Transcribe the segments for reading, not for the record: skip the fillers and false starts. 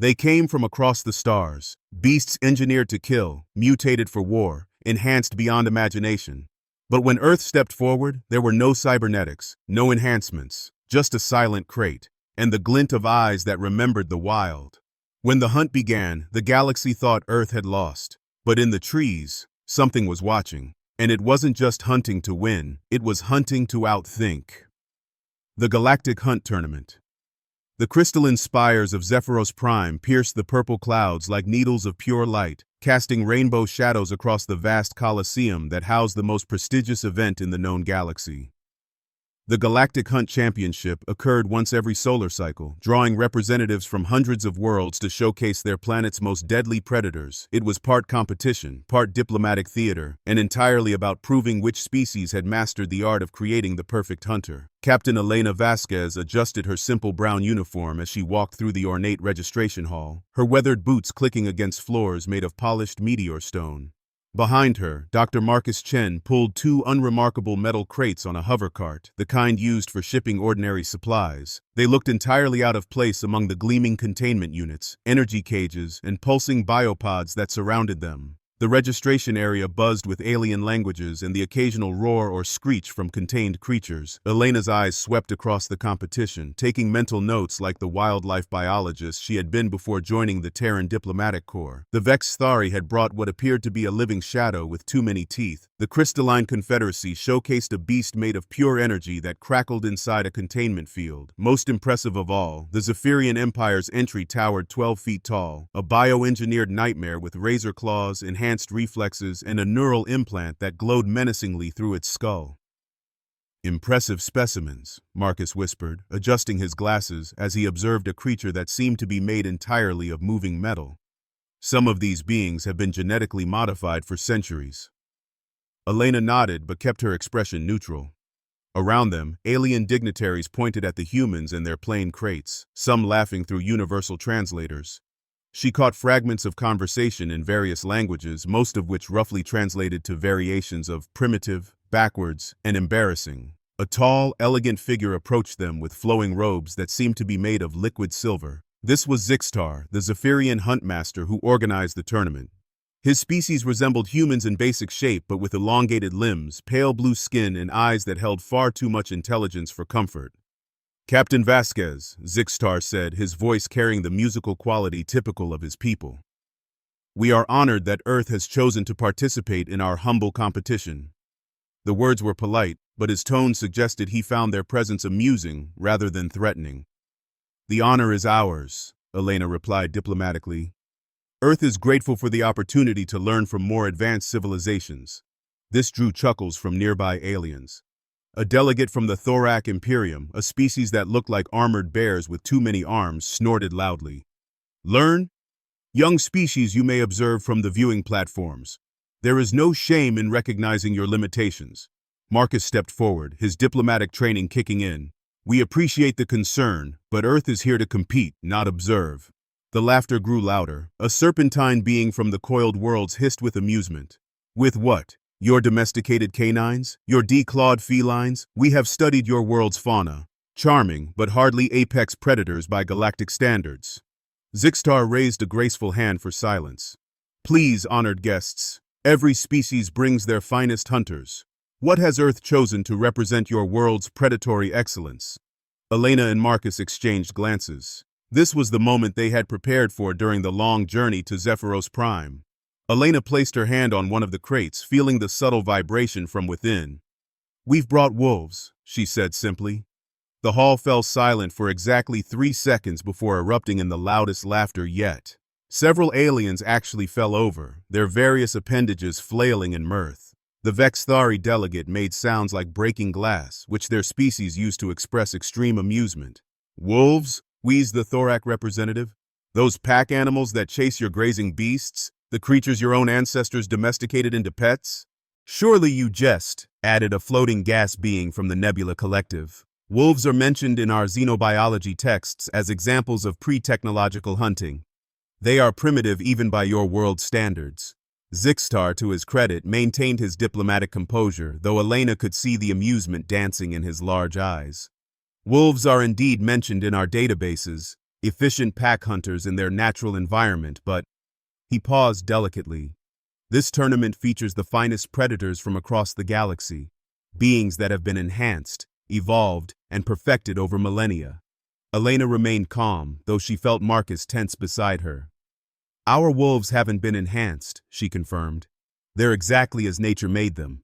They came from across the stars, beasts engineered to kill, mutated for war, enhanced beyond imagination. But when Earth stepped forward, there were no cybernetics, no enhancements, just a silent crate, and the glint of eyes that remembered the wild. When the hunt began, the galaxy thought Earth had lost. But in the trees, something was watching. And it wasn't just hunting to win, it was hunting to outthink. The Galactic Hunt Tournament. The crystalline spires of Zephyros Prime pierced the purple clouds like needles of pure light, casting rainbow shadows across the vast Colosseum that housed the most prestigious event in the known galaxy. The Galactic Hunt Championship occurred once every solar cycle, drawing representatives from hundreds of worlds to showcase their planet's most deadly predators. It was part competition, part diplomatic theater, and entirely about proving which species had mastered the art of creating the perfect hunter. Captain Elena Vasquez adjusted her simple brown uniform as she walked through the ornate registration hall, her weathered boots clicking against floors made of polished meteor stone. Behind her, Dr. Marcus Chen pulled two unremarkable metal crates on a hover cart, the kind used for shipping ordinary supplies. They looked entirely out of place among the gleaming containment units, energy cages, and pulsing biopods that surrounded them. The registration area buzzed with alien languages and the occasional roar or screech from contained creatures. Elena's eyes swept across the competition, taking mental notes like the wildlife biologist she had been before joining the Terran Diplomatic Corps. The Vex Thari had brought what appeared to be a living shadow with too many teeth. The Crystalline Confederacy showcased a beast made of pure energy that crackled inside a containment field. Most impressive of all, the Zephyrian Empire's entry towered 12 feet tall, a bioengineered nightmare with razor claws, enhanced reflexes, and a neural implant that glowed menacingly through its skull. Impressive specimens, Marcus whispered, adjusting his glasses as he observed a creature that seemed to be made entirely of moving metal. Some of these beings have been genetically modified for centuries. Elena nodded but kept her expression neutral. Around them, alien dignitaries pointed at the humans and their plain crates, some laughing through universal translators. She caught fragments of conversation in various languages, most of which roughly translated to variations of primitive, backwards, and embarrassing. A tall, elegant figure approached them with flowing robes that seemed to be made of liquid silver. This was Zixtar, the Zephyrian huntmaster who organized the tournament. His species resembled humans in basic shape but with elongated limbs, pale blue skin, and eyes that held far too much intelligence for comfort. Captain Vasquez, Zixtar said, his voice carrying the musical quality typical of his people. We are honored that Earth has chosen to participate in our humble competition. The words were polite, but his tone suggested he found their presence amusing rather than threatening. The honor is ours, Elena replied diplomatically. Earth is grateful for the opportunity to learn from more advanced civilizations. This drew chuckles from nearby aliens. A delegate from the Thorak Imperium, a species that looked like armored bears with too many arms, snorted loudly. Learn? Young species you may observe from the viewing platforms. There is no shame in recognizing your limitations. Marcus stepped forward, his diplomatic training kicking in. We appreciate the concern, but Earth is here to compete, not observe. The laughter grew louder. A serpentine being from the coiled worlds hissed with amusement. With what? Your domesticated canines? Your declawed felines? We have studied your world's fauna. Charming, but hardly apex predators by galactic standards. Zixtar raised a graceful hand for silence. Please, honored guests. Every species brings their finest hunters. What has Earth chosen to represent your world's predatory excellence? Elena and Marcus exchanged glances. This was the moment they had prepared for during the long journey to Zephyros Prime. Elena placed her hand on one of the crates, feeling the subtle vibration from within. We've brought wolves, she said simply. The hall fell silent for exactly 3 seconds before erupting in the loudest laughter yet. Several aliens actually fell over, their various appendages flailing in mirth. The Vex Thari delegate made sounds like breaking glass, which their species used to express extreme amusement. Wolves? Wheezed the Thorak representative. Those pack animals that chase your grazing beasts? The creatures your own ancestors domesticated into pets? Surely you jest, added a floating gas being from the Nebula Collective. Wolves are mentioned in our xenobiology texts as examples of pre-technological hunting. They are primitive even by your world's standards. Zixtar, to his credit, maintained his diplomatic composure, though Elena could see the amusement dancing in his large eyes. Wolves are indeed mentioned in our databases. efficient pack hunters in their natural environment, but he paused delicately. This tournament features the finest predators from across the galaxy, beings that have been enhanced, evolved, and perfected over millennia. Elena remained calm, though she felt Marcus tense beside her. Our wolves haven't been enhanced, she confirmed. They're exactly as nature made them.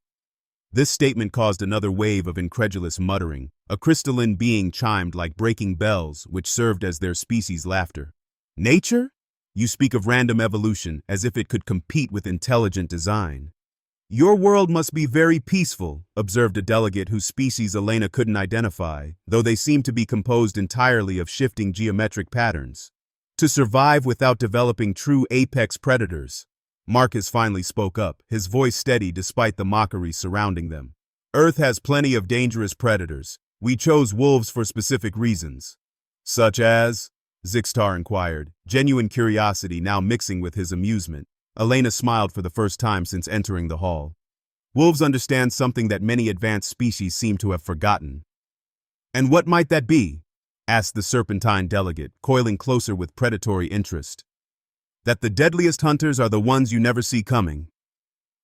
This statement caused another wave of incredulous muttering. A crystalline being chimed like breaking bells, which served as their species' laughter. Nature? You speak of random evolution as if it could compete with intelligent design. Your world must be very peaceful, observed a delegate whose species Elena couldn't identify, though they seemed to be composed entirely of shifting geometric patterns. To survive without developing true apex predators. Marcus finally spoke up, his voice steady despite the mockery surrounding them. Earth has plenty of dangerous predators. We chose wolves for specific reasons. Such as? Zixtar inquired, genuine curiosity now mixing with his amusement. Elena smiled for the first time since entering the hall. Wolves understand something that many advanced species seem to have forgotten. And what might that be? Asked the serpentine delegate, coiling closer with predatory interest. That the deadliest hunters are the ones you never see coming.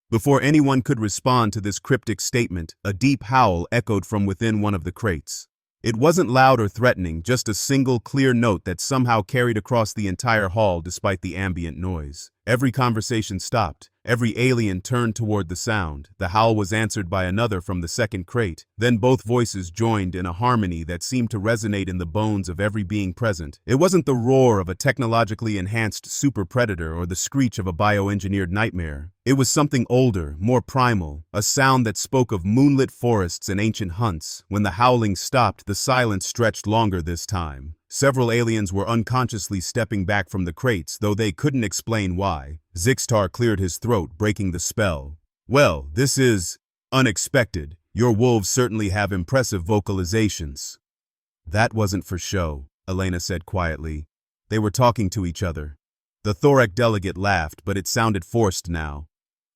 Before anyone could respond to this cryptic statement, a deep howl echoed from within one of the crates. It wasn't loud or threatening, just a single clear note that somehow carried across the entire hall despite the ambient noise. Every conversation stopped. Every alien turned toward the sound. The howl was answered by another from the second crate. Then both voices joined in a harmony that seemed to resonate in the bones of every being present. It wasn't the roar of a technologically enhanced super predator or the screech of a bioengineered nightmare. It was something older, more primal, a sound that spoke of moonlit forests and ancient hunts. When the howling stopped, the silence stretched longer this time. Several aliens were unconsciously stepping back from the crates, though they couldn't explain why. Zixtar cleared his throat, breaking the spell. Well, this is unexpected. Your wolves certainly have impressive vocalizations. That wasn't for show, Elena said quietly. They were talking to each other. The Thorac delegate laughed, but it sounded forced now.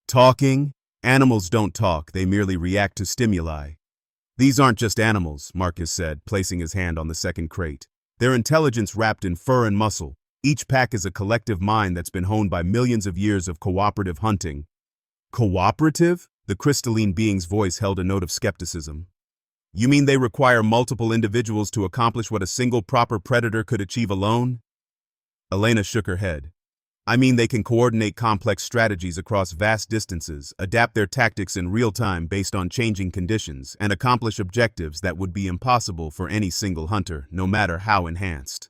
Talking? Animals don't talk, they merely react to stimuli. These aren't just animals, Marcus said, placing his hand on the second crate. Their intelligence wrapped in fur and muscle. Each pack is a collective mind that's been honed by millions of years of cooperative hunting. Cooperative? The crystalline being's voice held a note of skepticism. You mean they require multiple individuals to accomplish what a single proper predator could achieve alone? Elena shook her head. I mean they can coordinate complex strategies across vast distances, adapt their tactics in real time based on changing conditions, and accomplish objectives that would be impossible for any single hunter, no matter how enhanced.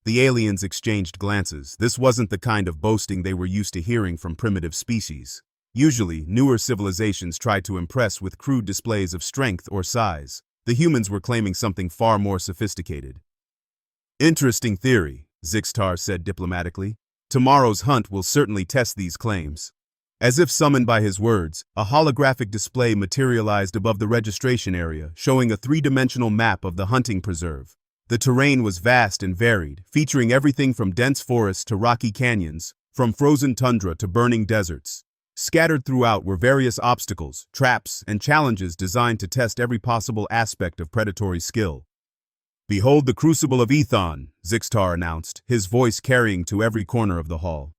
The aliens exchanged glances. This wasn't the kind of boasting they were used to hearing from primitive species. Usually, newer civilizations tried to impress with crude displays of strength or size. The humans were claiming something far more sophisticated. Interesting theory, Zixtar said diplomatically. Tomorrow's hunt will certainly test these claims. As if summoned by his words, a holographic display materialized above the registration area, showing a three-dimensional map of the hunting preserve. The terrain was vast and varied, featuring everything from dense forests to rocky canyons, from frozen tundra to burning deserts. Scattered throughout were various obstacles, traps, and challenges designed to test every possible aspect of predatory skill. Behold the Crucible of Ethon, Zixtar announced, his voice carrying to every corner of the hall.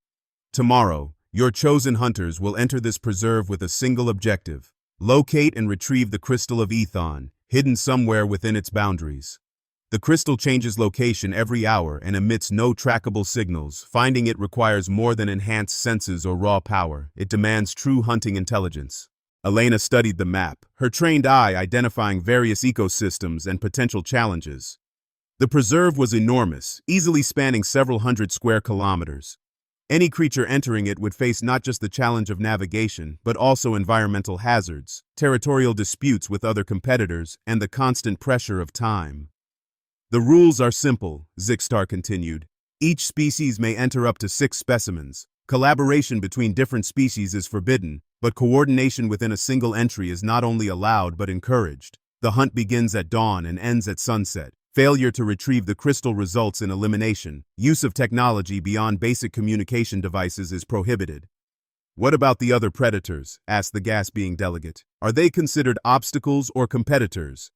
Tomorrow, your chosen hunters will enter this preserve with a single objective: locate and retrieve the Crystal of Ethon, hidden somewhere within its boundaries. The crystal changes location every hour and emits no trackable signals. Finding it requires more than enhanced senses or raw power. It demands true hunting intelligence. Elena studied the map, her trained eye identifying various ecosystems and potential challenges. The preserve was enormous, easily spanning several hundred square kilometers. Any creature entering it would face not just the challenge of navigation, but also environmental hazards, territorial disputes with other competitors, and the constant pressure of time. The rules are simple, Zixtar continued. Each species may enter up to 6 specimens. Collaboration between different species is forbidden, but coordination within a single entry is not only allowed but encouraged. The hunt begins at dawn and ends at sunset. Failure to retrieve the crystal results in elimination. Use of technology beyond basic communication devices is prohibited. What about the other predators? Asked the gas-being delegate. Are they considered obstacles or competitors?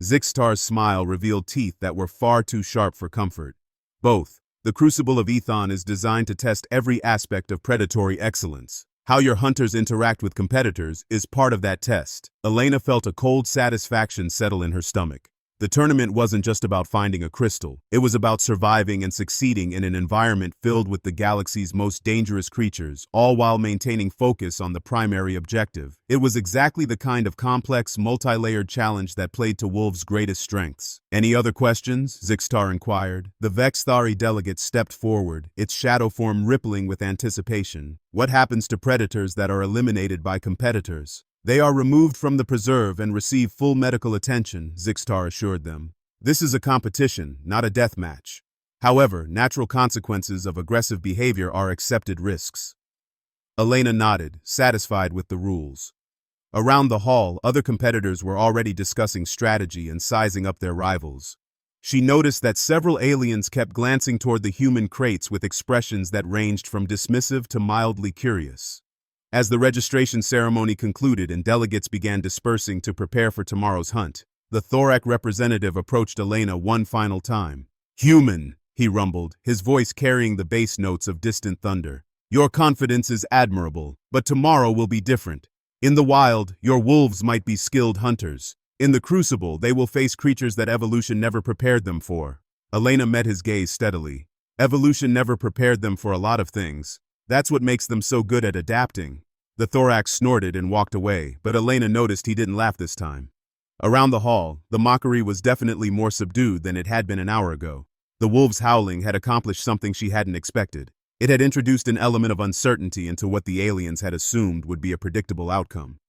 Zixtar's smile revealed teeth that were far too sharp for comfort. Both. The Crucible of Ethon is designed to test every aspect of predatory excellence. How your hunters interact with competitors is part of that test. Elena felt a cold satisfaction settle in her stomach. The tournament wasn't just about finding a crystal. It was about surviving and succeeding in an environment filled with the galaxy's most dangerous creatures, all while maintaining focus on the primary objective. It was exactly the kind of complex, multi-layered challenge that played to Wolf's greatest strengths. Any other questions? Zixtar inquired. The Vexthari delegate stepped forward, its shadow form rippling with anticipation. What happens to predators that are eliminated by competitors? They are removed from the preserve and receive full medical attention, Zixtar assured them. This is a competition, not a death match. However, natural consequences of aggressive behavior are accepted risks. Elena nodded, satisfied with the rules. Around the hall, other competitors were already discussing strategy and sizing up their rivals. She noticed that several aliens kept glancing toward the human crates with expressions that ranged from dismissive to mildly curious. As the registration ceremony concluded and delegates began dispersing to prepare for tomorrow's hunt, the Thorak representative approached Elena one final time. "Human," he rumbled, his voice carrying the bass notes of distant thunder. "Your confidence is admirable, but tomorrow will be different. In the wild, your wolves might be skilled hunters. In the Crucible, they will face creatures that evolution never prepared them for." Elena met his gaze steadily. Evolution never prepared them for a lot of things. That's what makes them so good at adapting. The thorax snorted and walked away, but Elena noticed he didn't laugh this time. Around the hall, the mockery was definitely more subdued than it had been an hour ago. The wolves howling had accomplished something she hadn't expected. It had introduced an element of uncertainty into what the aliens had assumed would be a predictable outcome.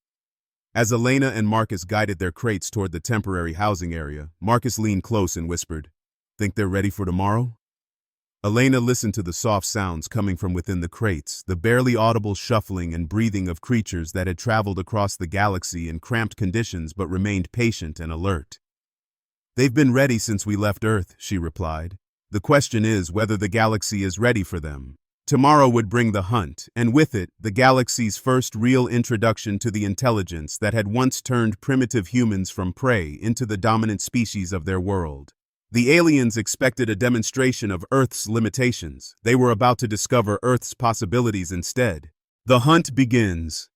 As Elena and Marcus guided their crates toward the temporary housing area, Marcus leaned close and whispered, "Think they're ready for tomorrow?" Elena listened to the soft sounds coming from within the crates, the barely audible shuffling and breathing of creatures that had traveled across the galaxy in cramped conditions but remained patient and alert. "They've been ready since we left Earth," she replied. "The question is whether the galaxy is ready for them." Tomorrow would bring the hunt, and with it, the galaxy's first real introduction to the intelligence that had once turned primitive humans from prey into the dominant species of their world. The aliens expected a demonstration of Earth's limitations. They were about to discover Earth's possibilities instead. The hunt begins.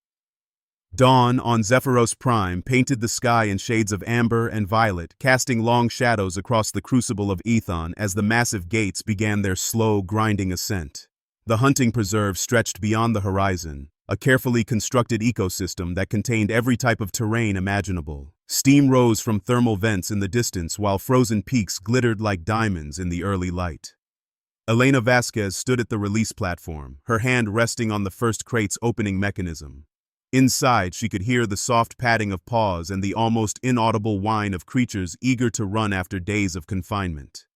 Dawn on Zephyros Prime painted the sky in shades of amber and violet, casting long shadows across the Crucible of Ethon as the massive gates began their slow, grinding ascent. The hunting preserve stretched beyond the horizon, a carefully constructed ecosystem that contained every type of terrain imaginable. Steam rose from thermal vents in the distance while frozen peaks glittered like diamonds in the early light. Elena Vasquez stood at the release platform, her hand resting on the first crate's opening mechanism. Inside, she could hear the soft padding of paws and the almost inaudible whine of creatures eager to run after days of confinement.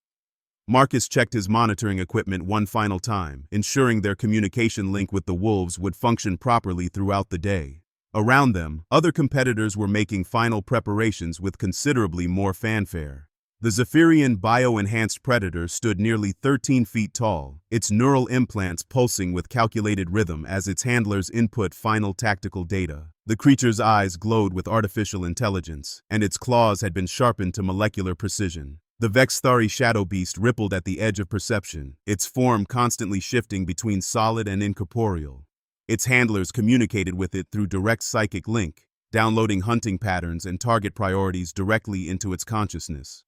Marcus checked his monitoring equipment one final time, ensuring their communication link with the wolves would function properly throughout the day. Around them, other competitors were making final preparations with considerably more fanfare. The Zephyrian bio-enhanced predator stood nearly 13 feet tall, its neural implants pulsing with calculated rhythm as its handlers input final tactical data. The creature's eyes glowed with artificial intelligence, and its claws had been sharpened to molecular precision. The Vexthari shadow beast rippled at the edge of perception, its form constantly shifting between solid and incorporeal. Its handlers communicated with it through direct psychic link, downloading hunting patterns and target priorities directly into its consciousness.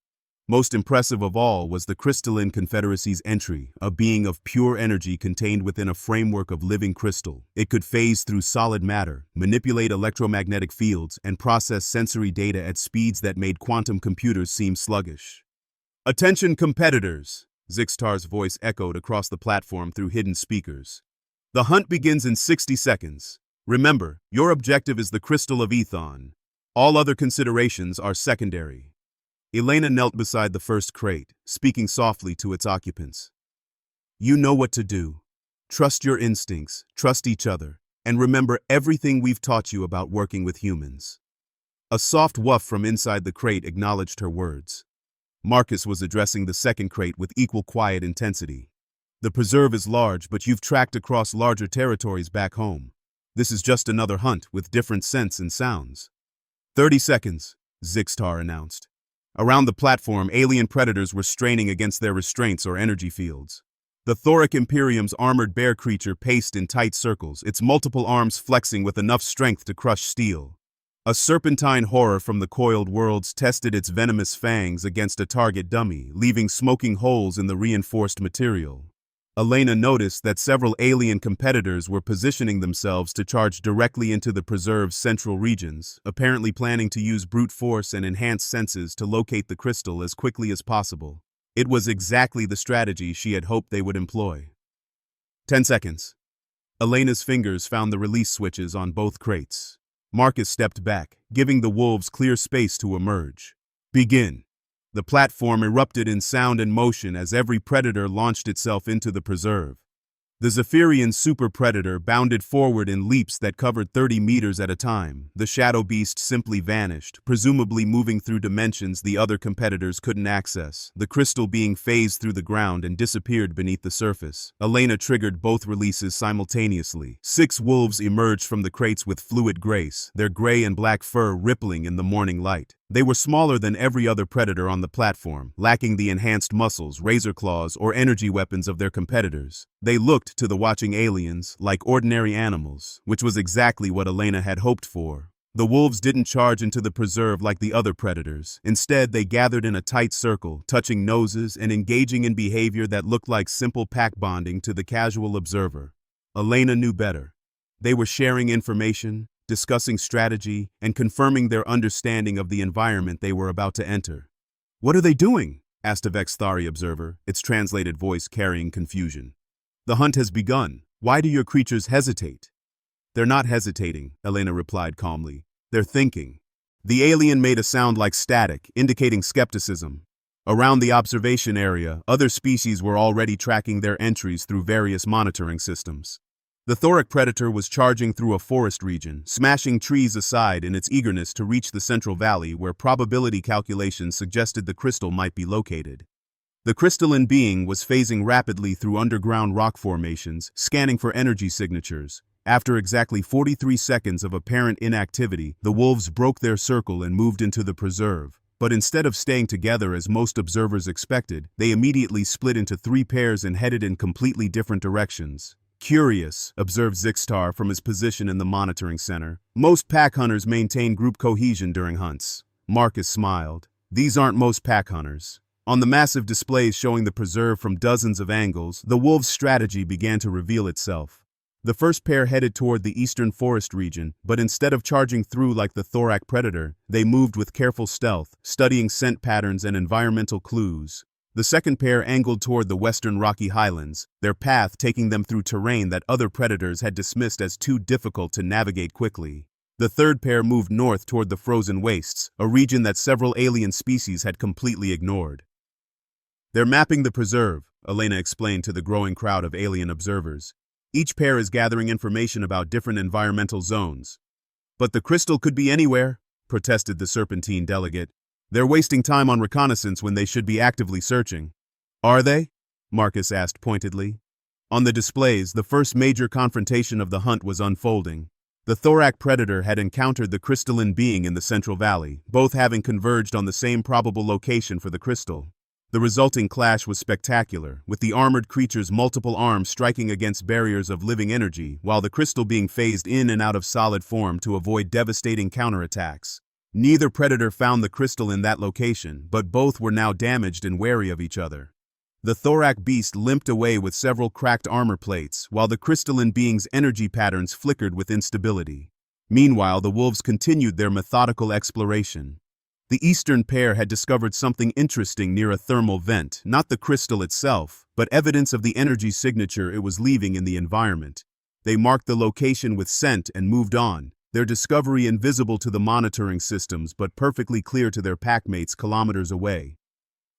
Most impressive of all was the Crystalline Confederacy's entry, a being of pure energy contained within a framework of living crystal. It could phase through solid matter, manipulate electromagnetic fields, and process sensory data at speeds that made quantum computers seem sluggish. "Attention competitors!" Zixtar's voice echoed across the platform through hidden speakers. "The hunt begins in 60 seconds. Remember, your objective is the Crystal of Ethon. All other considerations are secondary." Elena knelt beside the first crate, speaking softly to its occupants. "You know what to do. Trust your instincts, trust each other, and remember everything we've taught you about working with humans." A soft woof from inside the crate acknowledged her words. Marcus was addressing the second crate with equal quiet intensity. "The preserve is large, but you've tracked across larger territories back home. This is just another hunt with different scents and sounds." 30 seconds, Zixtar announced. Around the platform, alien predators were straining against their restraints or energy fields. The Thoric Imperium's armored bear creature paced in tight circles, its multiple arms flexing with enough strength to crush steel. A serpentine horror from the coiled worlds tested its venomous fangs against a target dummy, leaving smoking holes in the reinforced material. Elena noticed that several alien competitors were positioning themselves to charge directly into the preserve's central regions, apparently planning to use brute force and enhanced senses to locate the crystal as quickly as possible. It was exactly the strategy she had hoped they would employ. 10 seconds. Elena's fingers found the release switches on both crates. Marcus stepped back, giving the wolves clear space to emerge. Begin. The platform erupted in sound and motion as every predator launched itself into the preserve. The Zephyrian super predator bounded forward in leaps that covered 30 meters at a time. The shadow beast simply vanished, presumably moving through dimensions the other competitors couldn't access, the crystal being phased through the ground and disappeared beneath the surface. Elena triggered both releases simultaneously. 6 wolves emerged from the crates with fluid grace, their gray and black fur rippling in the morning light. They were smaller than every other predator on the platform, lacking the enhanced muscles, razor claws, or energy weapons of their competitors. They looked to the watching aliens like ordinary animals, which was exactly what Elena had hoped for. The wolves didn't charge into the preserve like the other predators. Instead, they gathered in a tight circle, touching noses and engaging in behavior that looked like simple pack bonding to the casual observer. Elena knew better. They were sharing information, discussing strategy, and confirming their understanding of the environment they were about to enter. "What are they doing?" asked a Vexthari observer, its translated voice carrying confusion. "The hunt has begun. Why do your creatures hesitate?" "They're not hesitating," Elena replied calmly. "They're thinking." The alien made a sound like static, indicating skepticism. Around the observation area, other species were already tracking their entries through various monitoring systems. The Thoric predator was charging through a forest region, smashing trees aside in its eagerness to reach the central valley where probability calculations suggested the crystal might be located. The crystalline being was phasing rapidly through underground rock formations, scanning for energy signatures. After exactly 43 seconds of apparent inactivity, the wolves broke their circle and moved into the preserve. But instead of staying together as most observers expected, they immediately split into 3 pairs and headed in completely different directions. "Curious," observed Zixtar from his position in the monitoring center. "Most pack hunters maintain group cohesion during hunts." Marcus smiled. "These aren't most pack hunters." On the massive displays showing the preserve from dozens of angles, the wolves' strategy began to reveal itself. The first pair headed toward the eastern forest region, but instead of charging through like the thorac predator, they moved with careful stealth, studying scent patterns and environmental clues. The second pair angled toward the western Rocky Highlands, their path taking them through terrain that other predators had dismissed as too difficult to navigate quickly. The third pair moved north toward the frozen wastes, a region that several alien species had completely ignored. "They're mapping the preserve," Elena explained to the growing crowd of alien observers. "Each pair is gathering information about different environmental zones." "But the crystal could be anywhere," protested the Serpentine delegate. "They're wasting time on reconnaissance when they should be actively searching." "Are they?" Marcus asked pointedly. On the displays, the first major confrontation of the hunt was unfolding. The thorac predator had encountered the crystalline being in the Central Valley, both having converged on the same probable location for the crystal. The resulting clash was spectacular, with the armored creature's multiple arms striking against barriers of living energy, while the crystal being phased in and out of solid form to avoid devastating counterattacks. Neither predator found the crystal in that location, but both were now damaged and wary of each other. The thorac beast limped away with several cracked armor plates, while the crystalline being's energy patterns flickered with instability. Meanwhile, the wolves continued their methodical exploration. The eastern pair had discovered something interesting near a thermal vent, not the crystal itself, but evidence of the energy signature it was leaving in the environment. They marked the location with scent and moved on, their discovery invisible to the monitoring systems but perfectly clear to their packmates kilometers away.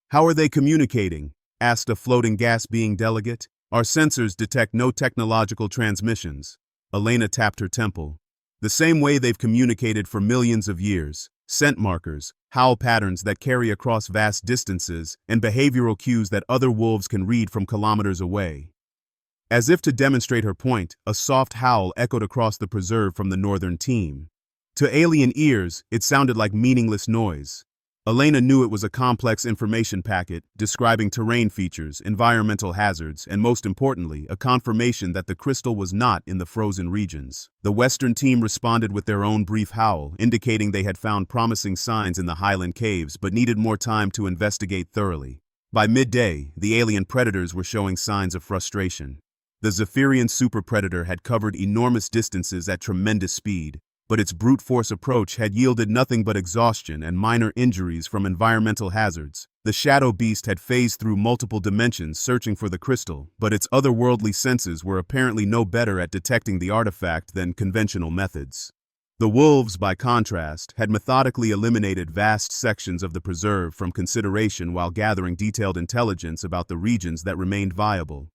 "How are they communicating?" asked a floating gas being delegate. "Our sensors detect no technological transmissions." Elena tapped her temple. "The same way they've communicated for millions of years. Scent markers, howl patterns that carry across vast distances, and behavioral cues that other wolves can read from kilometers away." As if to demonstrate her point, a soft howl echoed across the preserve from the northern team. To alien ears, it sounded like meaningless noise. Elena knew it was a complex information packet describing terrain features, environmental hazards, and most importantly, a confirmation that the crystal was not in the frozen regions. The Western team responded with their own brief howl, indicating they had found promising signs in the Highland caves but needed more time to investigate thoroughly. By midday, the alien predators were showing signs of frustration. The Zephyrian super predator had covered enormous distances at tremendous speed, but its brute force approach had yielded nothing but exhaustion and minor injuries from environmental hazards. The shadow beast had phased through multiple dimensions searching for the crystal, but its otherworldly senses were apparently no better at detecting the artifact than conventional methods. The wolves, by contrast, had methodically eliminated vast sections of the preserve from consideration while gathering detailed intelligence about the regions that remained viable.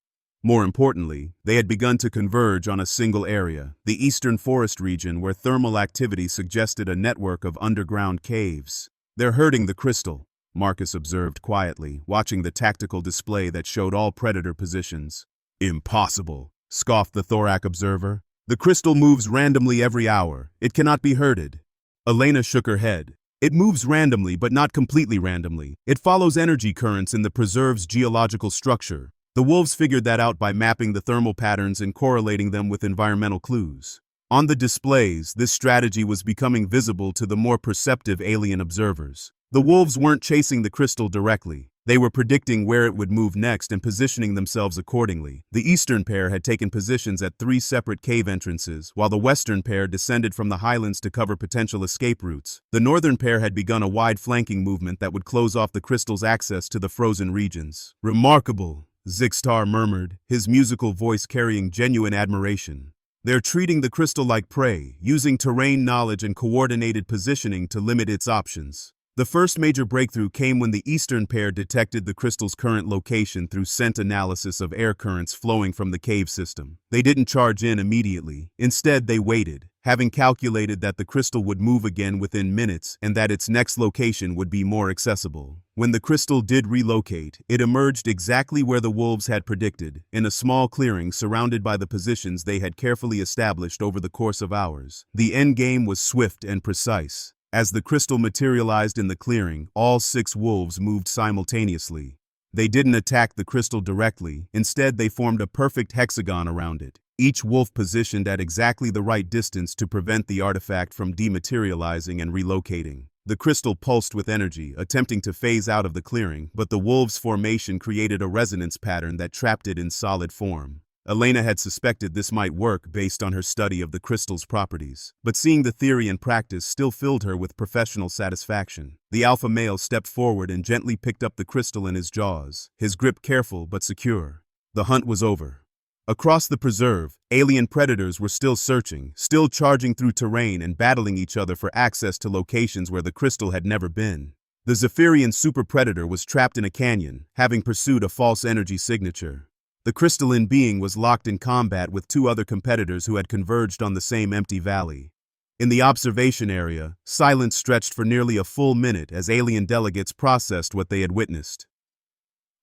More importantly, they had begun to converge on a single area, the eastern forest region where thermal activity suggested a network of underground caves. "They're hurting the crystal," Marcus observed quietly, watching the tactical display that showed all predator positions. "Impossible," scoffed the thorac observer. "The crystal moves randomly every hour. It cannot be hurted." Elena shook her head. "It moves randomly, but not completely randomly. It follows energy currents in the preserve's geological structure. The wolves figured that out by mapping the thermal patterns and correlating them with environmental clues. On the displays, this strategy was becoming visible to the more perceptive alien observers. The wolves weren't chasing the crystal directly. They were predicting where it would move next and positioning themselves accordingly. The eastern pair had taken positions at 3 separate cave entrances, while the western pair descended from the highlands to cover potential escape routes. The northern pair had begun a wide flanking movement that would close off the crystal's access to the frozen regions. "Remarkable," Zixtar murmured, his musical voice carrying genuine admiration. "They're treating the crystal like prey, using terrain knowledge and coordinated positioning to limit its options." The first major breakthrough came when the eastern pair detected the crystal's current location through scent analysis of air currents flowing from the cave system. They didn't charge in immediately. Instead, they waited, having calculated that the crystal would move again within minutes and that its next location would be more accessible. When the crystal did relocate, it emerged exactly where the wolves had predicted, in a small clearing surrounded by the positions they had carefully established over the course of hours. The endgame was swift and precise. As the crystal materialized in the clearing, all 6 wolves moved simultaneously. They didn't attack the crystal directly, instead they formed a perfect hexagon around it, each wolf positioned at exactly the right distance to prevent the artifact from dematerializing and relocating. The crystal pulsed with energy, attempting to phase out of the clearing, but the wolves' formation created a resonance pattern that trapped it in solid form. Elena had suspected this might work based on her study of the crystal's properties, but seeing the theory in practice still filled her with professional satisfaction. The alpha male stepped forward and gently picked up the crystal in his jaws, his grip careful but secure. The hunt was over. Across the preserve, alien predators were still searching, still charging through terrain and battling each other for access to locations where the crystal had never been. The Zephyrian super predator was trapped in a canyon, having pursued a false energy signature. The crystalline being was locked in combat with 2 other competitors who had converged on the same empty valley. In the observation area, silence stretched for nearly a full minute as alien delegates processed what they had witnessed.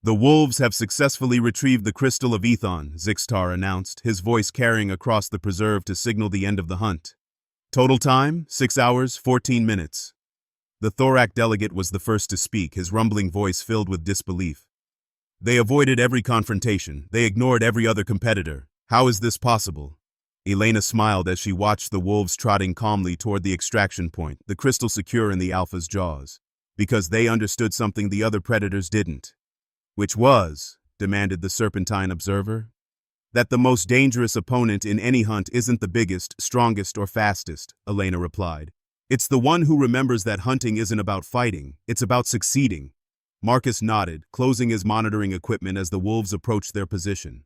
"The wolves have successfully retrieved the crystal of Ethon," Zixtar announced, his voice carrying across the preserve to signal the end of the hunt. "Total time, 6 hours, 14 minutes. The thorac delegate was the first to speak, his rumbling voice filled with disbelief. "They avoided every confrontation. They ignored every other competitor. How is this possible?" Elena smiled as she watched the wolves trotting calmly toward the extraction point, the crystal secure in the alpha's jaws. "Because they understood something the other predators didn't." "Which was," demanded the serpentine observer, "that the most dangerous opponent in any hunt isn't the biggest, strongest, or fastest," Elena replied. "It's the one who remembers that hunting isn't about fighting, it's about succeeding." Marcus nodded, closing his monitoring equipment as the wolves approached their position.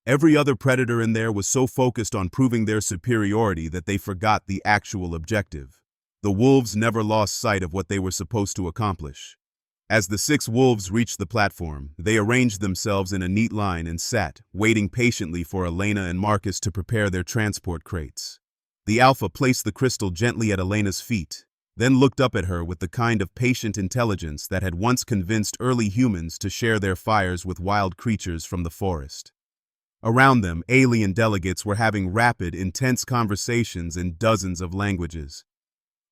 Every other predator in there was so focused on proving their superiority that they forgot the actual objective. The wolves never lost sight of what they were supposed to accomplish. As the 6 wolves reached the platform, they arranged themselves in a neat line and sat, waiting patiently for Elena and Marcus to prepare their transport crates. The alpha placed the crystal gently at Elena's feet, then looked up at her with the kind of patient intelligence that had once convinced early humans to share their fires with wild creatures from the forest. Around them, alien delegates were having rapid, intense conversations in dozens of languages.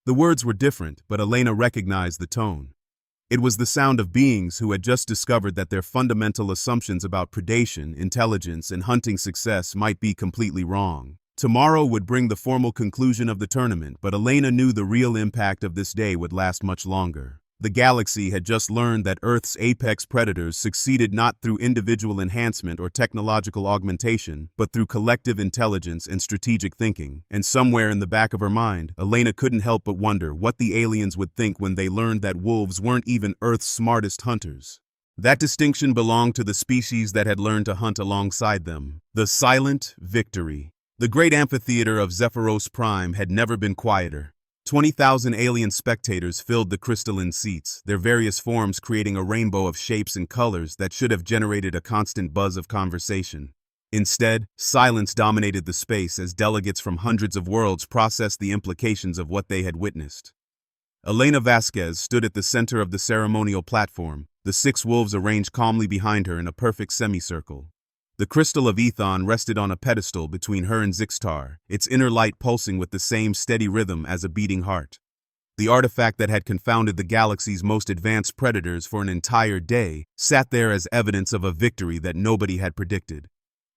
The words were different, but Elena recognized the tone. It was the sound of beings who had just discovered that their fundamental assumptions about predation, intelligence, and hunting success might be completely wrong. Tomorrow would bring the formal conclusion of the tournament, but Elena knew the real impact of this day would last much longer. The galaxy had just learned that Earth's apex predators succeeded not through individual enhancement or technological augmentation, but through collective intelligence and strategic thinking. And somewhere in the back of her mind, Elena couldn't help but wonder what the aliens would think when they learned that wolves weren't even Earth's smartest hunters. That distinction belonged to the species that had learned to hunt alongside them. The silent victory. The great amphitheater of Zephyros Prime had never been quieter. 20,000 alien spectators filled the crystalline seats, their various forms creating a rainbow of shapes and colors that should have generated a constant buzz of conversation. Instead, silence dominated the space as delegates from hundreds of worlds processed the implications of what they had witnessed. Elena Vasquez stood at the center of the ceremonial platform, the 6 wolves arranged calmly behind her in a perfect semicircle. The crystal of Ethon rested on a pedestal between her and Zixtar, its inner light pulsing with the same steady rhythm as a beating heart. The artifact that had confounded the galaxy's most advanced predators for an entire day sat there as evidence of a victory that nobody had predicted.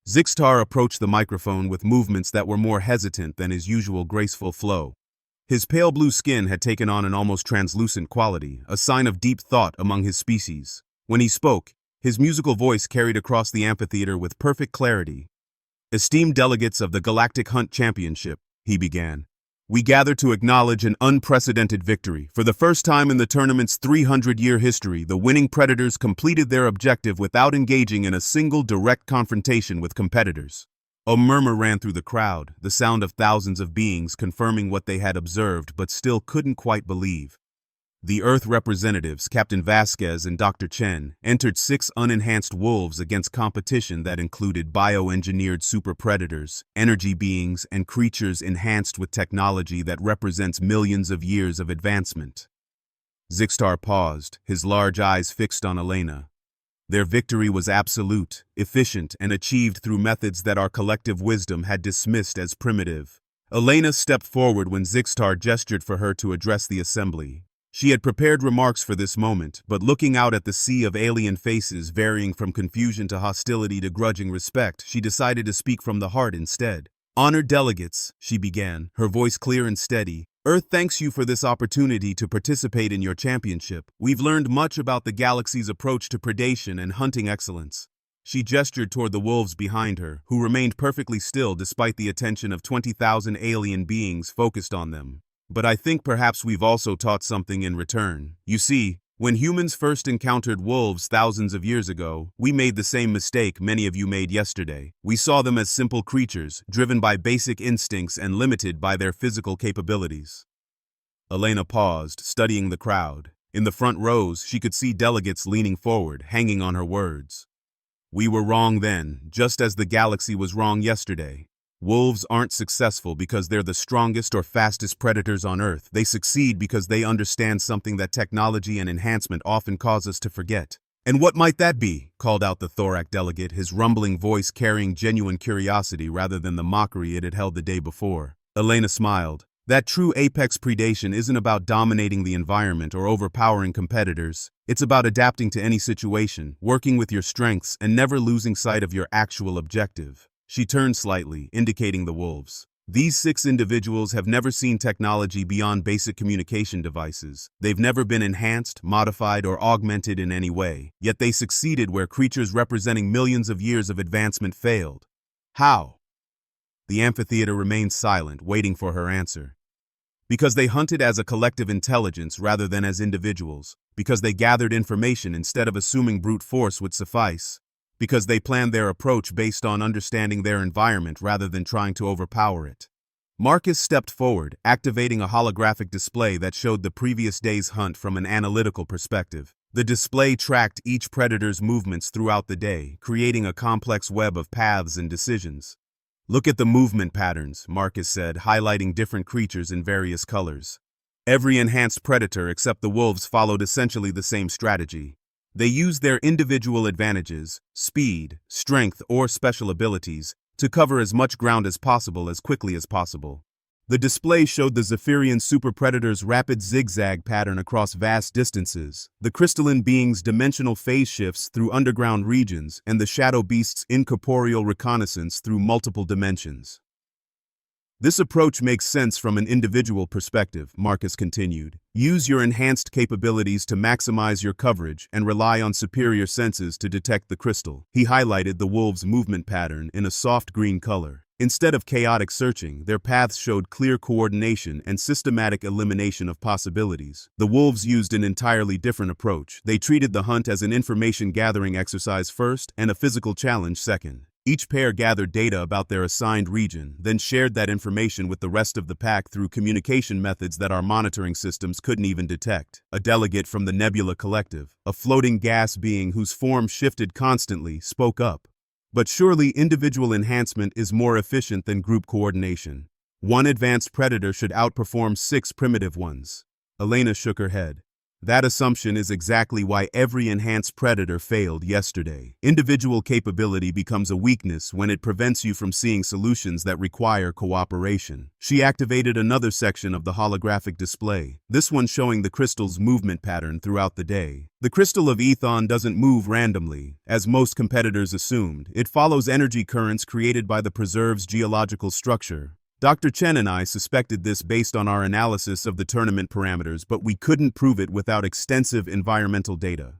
Zixtar approached the microphone with movements that were more hesitant than his usual graceful flow. His pale blue skin had taken on an almost translucent quality, a sign of deep thought among his species. When he spoke, his musical voice carried across the amphitheater with perfect clarity. "Esteemed delegates of the Galactic Hunt Championship," he began, "we gather to acknowledge an unprecedented victory. For the first time in the tournament's 300-year history, the winning predators completed their objective without engaging in a single direct confrontation with competitors." A murmur ran through the crowd, the sound of thousands of beings confirming what they had observed but still couldn't quite believe. The Earth representatives, Captain Vasquez and Dr. Chen, entered 6 unenhanced wolves against competition that included bioengineered super predators, energy beings, and creatures enhanced with technology that represents millions of years of advancement. Zixtar paused, his large eyes fixed on Elena. Their victory was absolute, efficient, and achieved through methods that our collective wisdom had dismissed as primitive. Elena stepped forward when Zixtar gestured for her to address the assembly. She had prepared remarks for this moment, but looking out at the sea of alien faces varying from confusion to hostility to grudging respect, she decided to speak from the heart instead. "Honored delegates," she began, her voice clear and steady, "Earth thanks you for this opportunity to participate in your championship. We've learned much about the galaxy's approach to predation and hunting excellence." She gestured toward the wolves behind her, who remained perfectly still despite the attention of 20,000 alien beings focused on them. "But I think perhaps we've also taught something in return. You see, when humans first encountered wolves thousands of years ago, we made the same mistake many of you made yesterday. We saw them as simple creatures, driven by basic instincts and limited by their physical capabilities." Elena paused, studying the crowd. In the front rows, she could see delegates leaning forward, hanging on her words. "We were wrong then, just as the galaxy was wrong yesterday. Wolves aren't successful because they're the strongest or fastest predators on Earth. They succeed because they understand something that technology and enhancement often cause us to forget." "And what might that be?" called out the Thorac delegate, his rumbling voice carrying genuine curiosity rather than the mockery it had held the day before. Elena smiled. "That true apex predation isn't about dominating the environment or overpowering competitors. It's about adapting to any situation, working with your strengths, and never losing sight of your actual objective." She turned slightly, indicating the wolves. "These 6 individuals have never seen technology beyond basic communication devices. They've never been enhanced, modified, or augmented in any way. Yet they succeeded where creatures representing millions of years of advancement failed. How?" The amphitheater remained silent, waiting for her answer. "Because they hunted as a collective intelligence rather than as individuals. Because they gathered information instead of assuming brute force would suffice. Because they planned their approach based on understanding their environment rather than trying to overpower it." Marcus stepped forward, activating a holographic display that showed the previous day's hunt from an analytical perspective. The display tracked each predator's movements throughout the day, creating a complex web of paths and decisions. "Look at the movement patterns," Marcus said, highlighting different creatures in various colors. Every enhanced predator except the wolves followed essentially the same strategy. They used their individual advantages, speed, strength, or special abilities, to cover as much ground as possible as quickly as possible. The display showed the Zephyrian super predator's rapid zigzag pattern across vast distances, the crystalline being's dimensional phase shifts through underground regions, and the shadow beast's incorporeal reconnaissance through multiple dimensions. This approach makes sense from an individual perspective, Marcus continued. Use your enhanced capabilities to maximize your coverage and rely on superior senses to detect the crystal. He highlighted the wolves' movement pattern in a soft green color. Instead of chaotic searching, their paths showed clear coordination and systematic elimination of possibilities. The wolves used an entirely different approach. They treated the hunt as an information-gathering exercise first and a physical challenge second. Each pair gathered data about their assigned region, then shared that information with the rest of the pack through communication methods that our monitoring systems couldn't even detect. A delegate from the Nebula Collective, a floating gas being whose form shifted constantly, spoke up. But surely individual enhancement is more efficient than group coordination. One advanced predator should outperform 6 primitive ones. Elena shook her head. That assumption is exactly why every enhanced predator failed yesterday. Individual capability becomes a weakness when it prevents you from seeing solutions that require cooperation. She activated another section of the holographic display, this one showing the crystal's movement pattern throughout the day. The crystal of Ethon doesn't move randomly, as most competitors assumed. It follows energy currents created by the preserve's geological structure. Dr. Chen and I suspected this based on our analysis of the tournament parameters, but we couldn't prove it without extensive environmental data.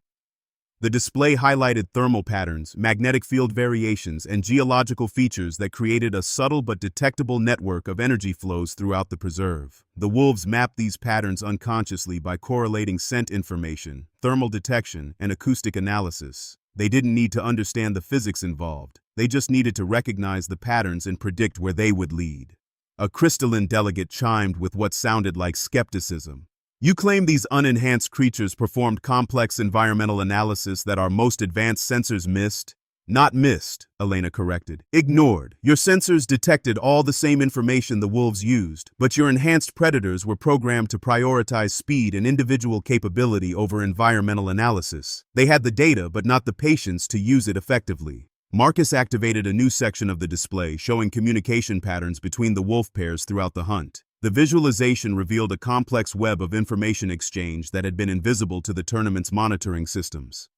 The display highlighted thermal patterns, magnetic field variations, and geological features that created a subtle but detectable network of energy flows throughout the preserve. The wolves mapped these patterns unconsciously by correlating scent information, thermal detection, and acoustic analysis. They didn't need to understand the physics involved. They just needed to recognize the patterns and predict where they would lead. A crystalline delegate chimed with what sounded like skepticism. You claim these unenhanced creatures performed complex environmental analysis that our most advanced sensors missed? Not missed, Elena corrected. Ignored. Your sensors detected all the same information the wolves used, but your enhanced predators were programmed to prioritize speed and individual capability over environmental analysis. They had the data, but not the patience to use it effectively. Marcus activated a new section of the display showing communication patterns between the wolf pairs throughout the hunt. The visualization revealed a complex web of information exchange that had been invisible to the tournament's monitoring systems.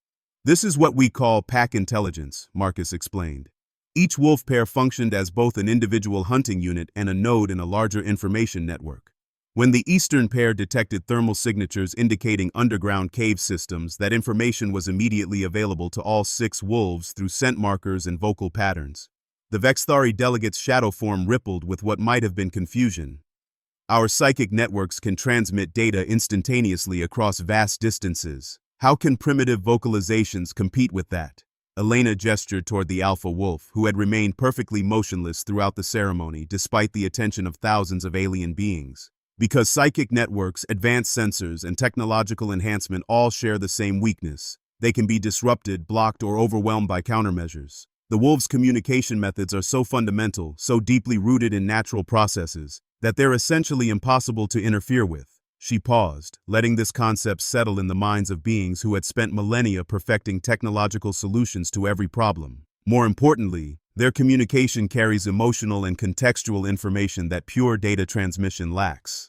This is what we call pack intelligence, Marcus explained. Each wolf pair functioned as both an individual hunting unit and a node in a larger information network. When the eastern pair detected thermal signatures indicating underground cave systems, that information was immediately available to all 6 wolves through scent markers and vocal patterns. The Vexthari delegate's shadow form rippled with what might have been confusion. Our psychic networks can transmit data instantaneously across vast distances. How can primitive vocalizations compete with that? Elena gestured toward the alpha wolf, who had remained perfectly motionless throughout the ceremony despite the attention of thousands of alien beings. Because psychic networks, advanced sensors, and technological enhancement all share the same weakness. They can be disrupted, blocked, or overwhelmed by countermeasures. The wolves' communication methods are so fundamental, so deeply rooted in natural processes, that they're essentially impossible to interfere with. She paused, letting this concept settle in the minds of beings who had spent millennia perfecting technological solutions to every problem. More importantly, their communication carries emotional and contextual information that pure data transmission lacks.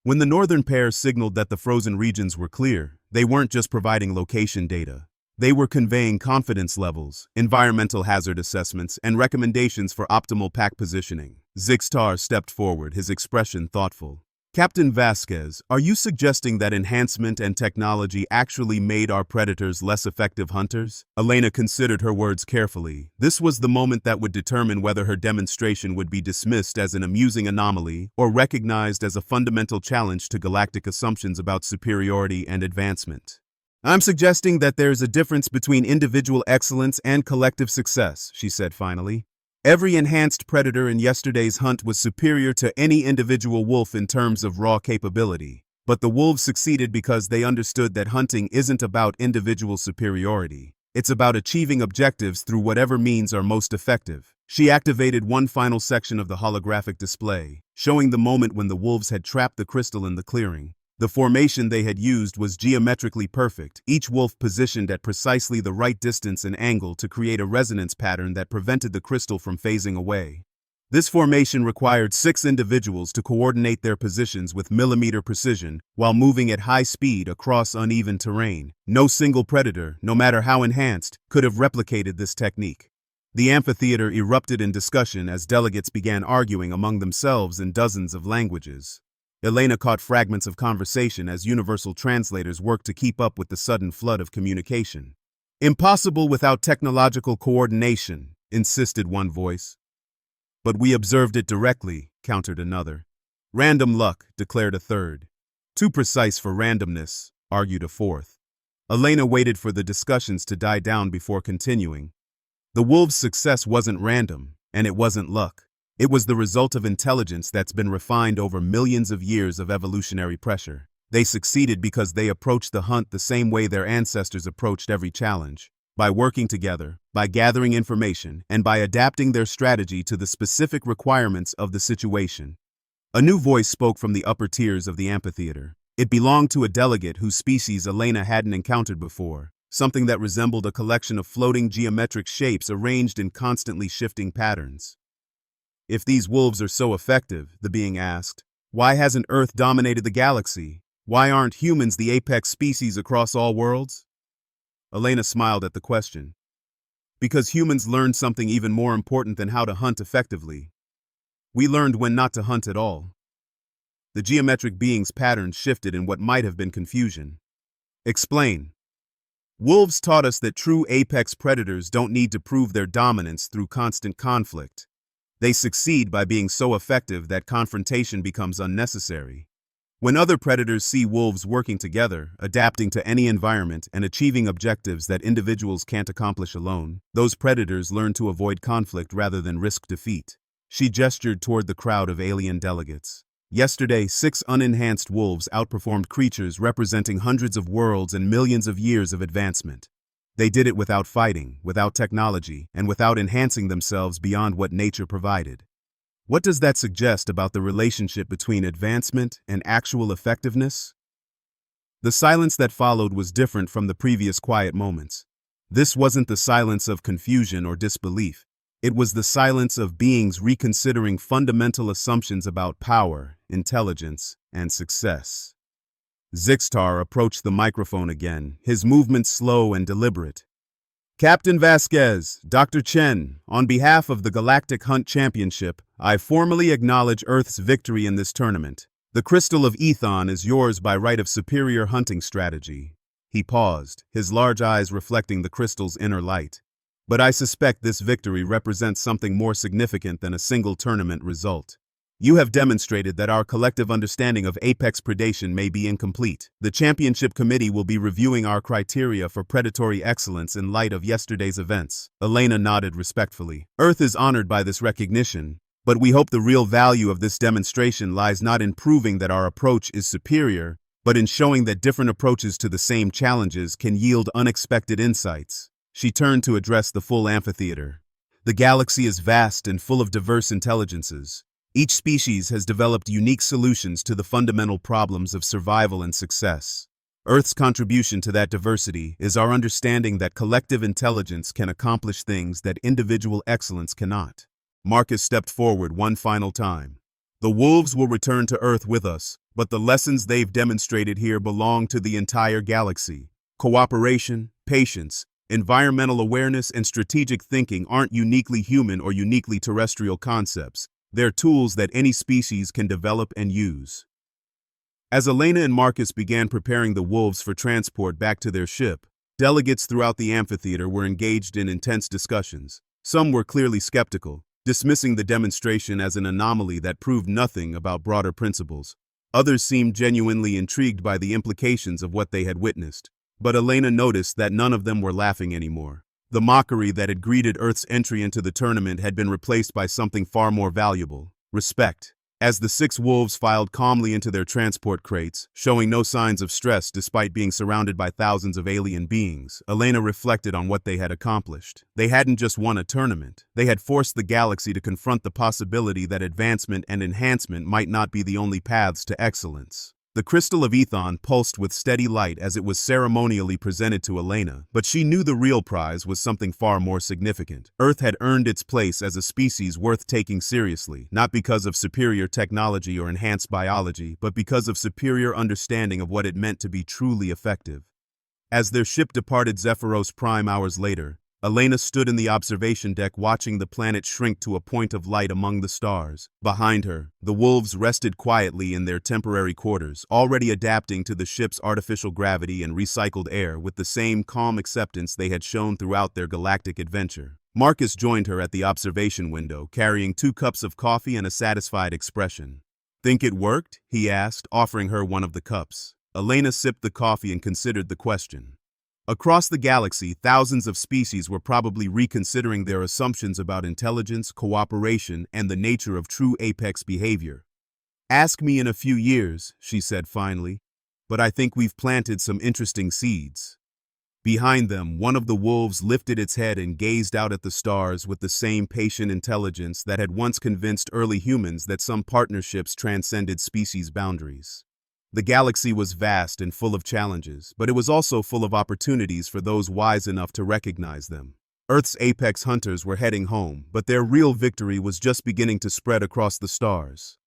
When the northern pair signaled that the frozen regions were clear, they weren't just providing location data. They were conveying confidence levels, environmental hazard assessments, and recommendations for optimal pack positioning. Zixtar stepped forward, his expression thoughtful. Captain Vasquez, are you suggesting that enhancement and technology actually made our predators less effective hunters? Elena considered her words carefully. This was the moment that would determine whether her demonstration would be dismissed as an amusing anomaly or recognized as a fundamental challenge to galactic assumptions about superiority and advancement. I'm suggesting that there's a difference between individual excellence and collective success, she said finally. Every enhanced predator in yesterday's hunt was superior to any individual wolf in terms of raw capability. But the wolves succeeded because they understood that hunting isn't about individual superiority. It's about achieving objectives through whatever means are most effective. She activated one final section of the holographic display, showing the moment when the wolves had trapped the crystal in the clearing. The formation they had used was geometrically perfect, each wolf positioned at precisely the right distance and angle to create a resonance pattern that prevented the crystal from phasing away. This formation required 6 individuals to coordinate their positions with millimeter precision while moving at high speed across uneven terrain. No single predator, no matter how enhanced, could have replicated this technique. The amphitheater erupted in discussion as delegates began arguing among themselves in dozens of languages. Elena caught fragments of conversation as universal translators worked to keep up with the sudden flood of communication. "Impossible without technological coordination," insisted one voice. "But we observed it directly," countered another. "Random luck," declared a third. "Too precise for randomness," argued a fourth. Elena waited for the discussions to die down before continuing. The wolves' success wasn't random, and it wasn't luck. It was the result of intelligence that's been refined over millions of years of evolutionary pressure. They succeeded because they approached the hunt the same way their ancestors approached every challenge. By working together, by gathering information, and by adapting their strategy to the specific requirements of the situation. A new voice spoke from the upper tiers of the amphitheater. It belonged to a delegate whose species Elena hadn't encountered before, something that resembled a collection of floating geometric shapes arranged in constantly shifting patterns. "If these wolves are so effective," the being asked, "why hasn't Earth dominated the galaxy? Why aren't humans the apex species across all worlds?" Elena smiled at the question. "Because humans learned something even more important than how to hunt effectively. We learned when not to hunt at all." The geometric being's patterns shifted in what might have been confusion. "Explain." "Wolves taught us that true apex predators don't need to prove their dominance through constant conflict. They succeed by being so effective that confrontation becomes unnecessary. When other predators see wolves working together, adapting to any environment, and achieving objectives that individuals can't accomplish alone, those predators learn to avoid conflict rather than risk defeat." She gestured toward the crowd of alien delegates. "Yesterday, 6 unenhanced wolves outperformed creatures representing hundreds of worlds and millions of years of advancement. They did it without fighting, without technology, and without enhancing themselves beyond what nature provided. What does that suggest about the relationship between advancement and actual effectiveness?" The silence that followed was different from the previous quiet moments. This wasn't the silence of confusion or disbelief. It was the silence of beings reconsidering fundamental assumptions about power, intelligence, and success. Zixtar approached the microphone again, his movements slow and deliberate. "Captain Vasquez, Dr. Chen, on behalf of the Galactic Hunt Championship, I formally acknowledge Earth's victory in this tournament. The Crystal of Ethon is yours by right of superior hunting strategy." He paused, his large eyes reflecting the crystal's inner light. "But I suspect this victory represents something more significant than a single tournament result. You have demonstrated that our collective understanding of apex predation may be incomplete. The championship committee will be reviewing our criteria for predatory excellence in light of yesterday's events." Elena nodded respectfully. "Earth is honored by this recognition, but we hope the real value of this demonstration lies not in proving that our approach is superior, but in showing that different approaches to the same challenges can yield unexpected insights." She turned to address the full amphitheater. "The galaxy is vast and full of diverse intelligences. Each species has developed unique solutions to the fundamental problems of survival and success. Earth's contribution to that diversity is our understanding that collective intelligence can accomplish things that individual excellence cannot." Marcus stepped forward one final time. "The wolves will return to Earth with us, but the lessons they've demonstrated here belong to the entire galaxy. Cooperation, patience, environmental awareness, and strategic thinking aren't uniquely human or uniquely terrestrial concepts. They're tools that any species can develop and use." As Elena and Marcus began preparing the wolves for transport back to their ship, delegates throughout the amphitheater were engaged in intense discussions. Some were clearly skeptical, dismissing the demonstration as an anomaly that proved nothing about broader principles. Others seemed genuinely intrigued by the implications of what they had witnessed. But Elena noticed that none of them were laughing anymore. The mockery that had greeted Earth's entry into the tournament had been replaced by something far more valuable: respect. As the 6 wolves filed calmly into their transport crates, showing no signs of stress despite being surrounded by thousands of alien beings, Elena reflected on what they had accomplished. They hadn't just won a tournament. They had forced the galaxy to confront the possibility that advancement and enhancement might not be the only paths to excellence. The crystal of Ethon pulsed with steady light as it was ceremonially presented to Elena, but she knew the real prize was something far more significant. Earth had earned its place as a species worth taking seriously, not because of superior technology or enhanced biology, but because of superior understanding of what it meant to be truly effective. As their ship departed Zephyros Prime hours later, Elena stood in the observation deck watching the planet shrink to a point of light among the stars. Behind her, the wolves rested quietly in their temporary quarters, already adapting to the ship's artificial gravity and recycled air with the same calm acceptance they had shown throughout their galactic adventure. Marcus joined her at the observation window, carrying 2 cups of coffee and a satisfied expression. "Think it worked?" he asked, offering her one of the cups. Elena sipped the coffee and considered the question. Across the galaxy, thousands of species were probably reconsidering their assumptions about intelligence, cooperation, and the nature of true apex behavior. "Ask me in a few years," she said finally, "but I think we've planted some interesting seeds." Behind them, one of the wolves lifted its head and gazed out at the stars with the same patient intelligence that had once convinced early humans that some partnerships transcended species boundaries. The galaxy was vast and full of challenges, but it was also full of opportunities for those wise enough to recognize them. Earth's apex hunters were heading home, but their real victory was just beginning to spread across the stars.